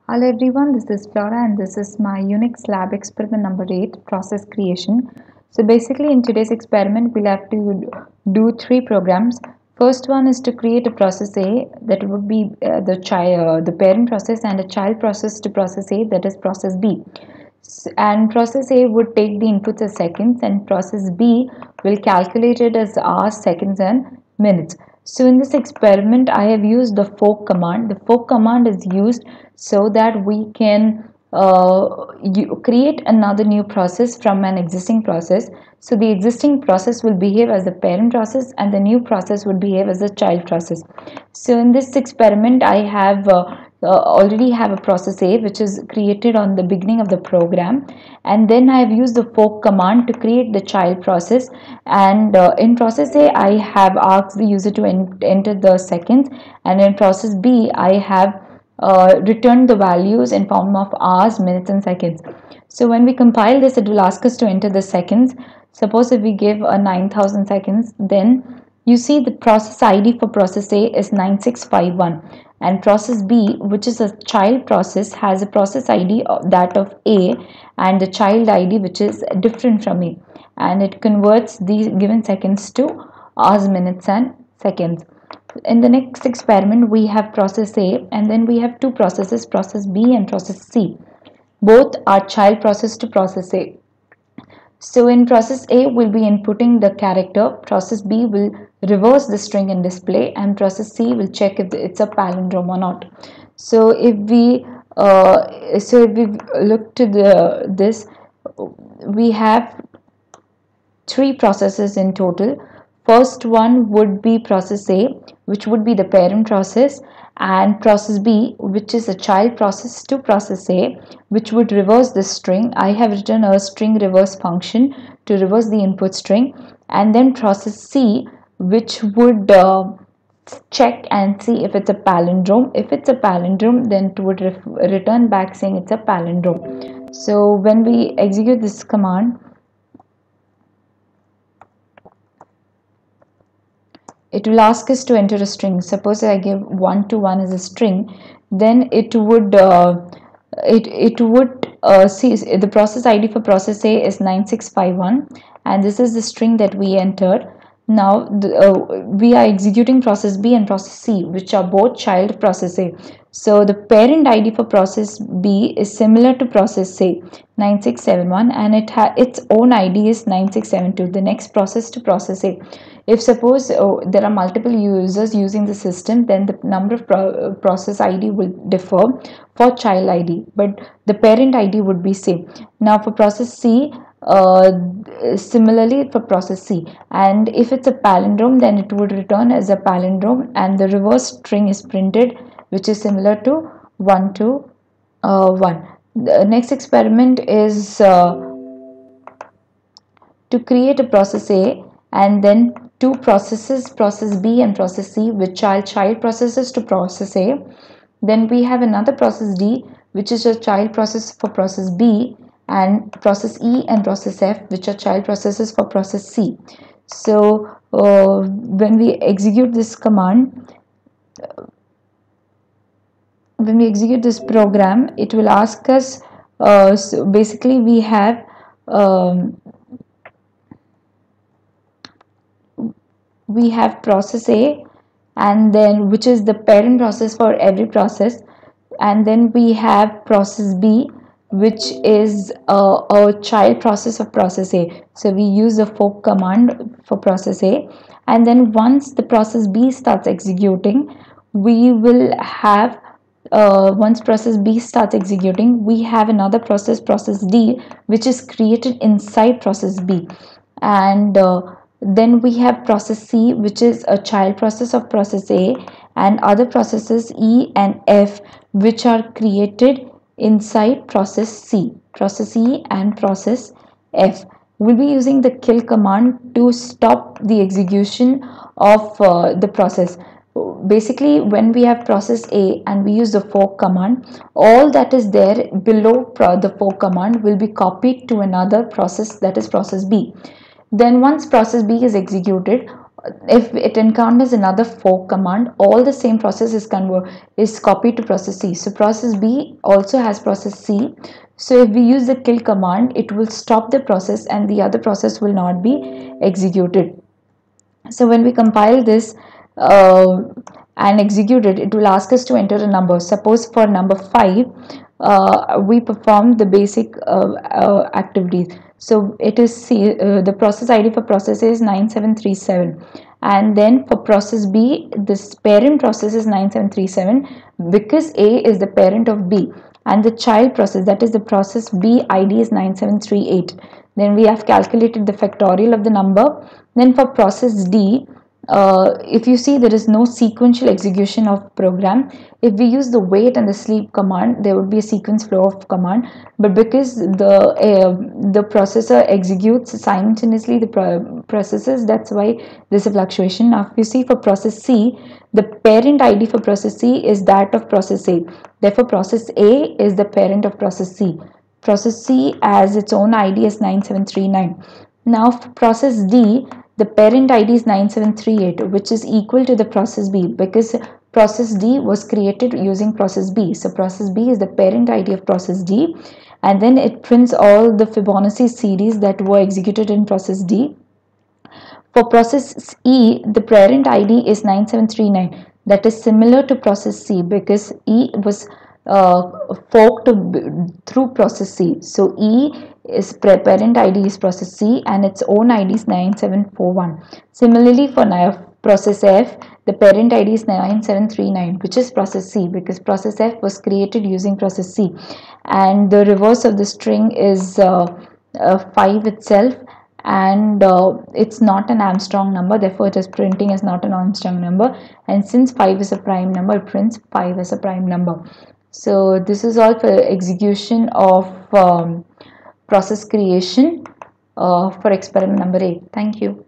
Hello everyone, this is Flora and this is my Unix lab experiment number 8, process creation. So basically in today's experiment we'll have to do three programs. First one is to create a process A, that would be the parent process, and a child process to process A, that is process B. And process A would take the inputs as seconds and process B will calculate it as hours, seconds and minutes. So in this experiment I have used the fork command. The fork command is used so that we can create another new process from an existing process. So the existing process will behave as the parent process and the new process would behave as a child process. So in this experiment I have already have a process A which is created on the beginning of the program, and then I have used the fork command to create the child process, and in process A I have asked the user to enter the seconds, and in process B I have returned the values in form of hours, minutes and seconds. So when we compile this, it will ask us to enter the seconds. Suppose if we give a 9000 seconds, then you see the process ID for process A is 9651, and process B, which is a child process, has a process ID of that of A and the child ID which is different from A, and it converts these given seconds to hours, minutes and seconds. In the next experiment we have process A, and then we have two processes, process B and process C. Both are child process to process A. So in process A we'll be inputting the character, process B will reverse the string and display, and process C will check if it's a palindrome or not. So if we look to this, we have three processes in total. First one would be process A, which would be the parent process, and process B, which is a child process to process A, which would reverse the string. I have written a string reverse function to reverse the input string, and then process C, which would check and see if it's a palindrome. If it's a palindrome, then it would return back saying it's a palindrome. So when we execute this command, it will ask us to enter a string. Suppose I give 1 to 1 as a string, then it would see the process ID for process A is 9651, and this is the string that we entered. Now we are executing process B and process C, which are both child process A. So the parent ID for process B is similar to process A, 9671, and its own ID is 9672, the next process to process A. If suppose there are multiple users using the system, then the number of process ID will differ for child ID, but the parent ID would be same. Now for process C, similarly for process C, and if it's a palindrome, then it would return as a palindrome, and the reverse string is printed, which is similar to 1 to 1. The next experiment is to create a process A and then two processes, process B and process C, which are child processes to process A. Then we have another process D, which is a child process for process B, and process E and process F, which are child processes for process C. So when we execute this command, when we execute this program, it will ask us, so basically we have process A, and then which is the parent process for every process, and then we have process B, which is a child process of process A. So we use the fork command for process A, and then once the process B starts executing, we will have once process B starts executing, we have another process, process D, which is created inside process B, and then we have process C, which is a child process of process A, and other processes E and F, which are created inside process C. Process E and process F. We'll be using the kill command to stop the execution of the process. Basically, when we have process A and we use the fork command, all that is there below the fork command will be copied to another process, that is process B. Then once process B is executed, if it encounters another fork command, all the same process is copied to process C. So process B also has process C. So if we use the kill command, it will stop the process and the other process will not be executed. So when we compile this and execute it, it will ask us to enter a number. Suppose for number 5, we perform the basic activities. So it is the process ID for process A is 9737, and then for process B, this parent process is 9737 because A is the parent of B, and the child process, that is the process B ID, is 9738. Then we have calculated the factorial of the number. Then for process D, if you see, there is no sequential execution of program. If we use the wait and the sleep command, there would be a sequence flow of command, but because the processor executes simultaneously the processes, that's why there's a fluctuation. Now if you see for process C, the parent ID for process C is that of process A, therefore process A is the parent of process C. Process C as its own ID is 9739. Now for process D, the parent ID is 9738, which is equal to the process B because process D was created using process B. So process B is the parent ID of process D, and then it prints all the Fibonacci series that were executed in process D. For process E, the parent ID is 9739. That is similar to process C because E was forked through process C. So E is parent ID is process C and its own ID is 9741. Similarly for process F, the parent ID is 9739, which is process C because process F was created using process C, and the reverse of the string is 5 itself, and it's not an Armstrong number, therefore it is printing as not an Armstrong number, and since 5 is a prime number, it prints 5 as a prime number. So this is all for execution of process creation for experiment number 8. Thank you.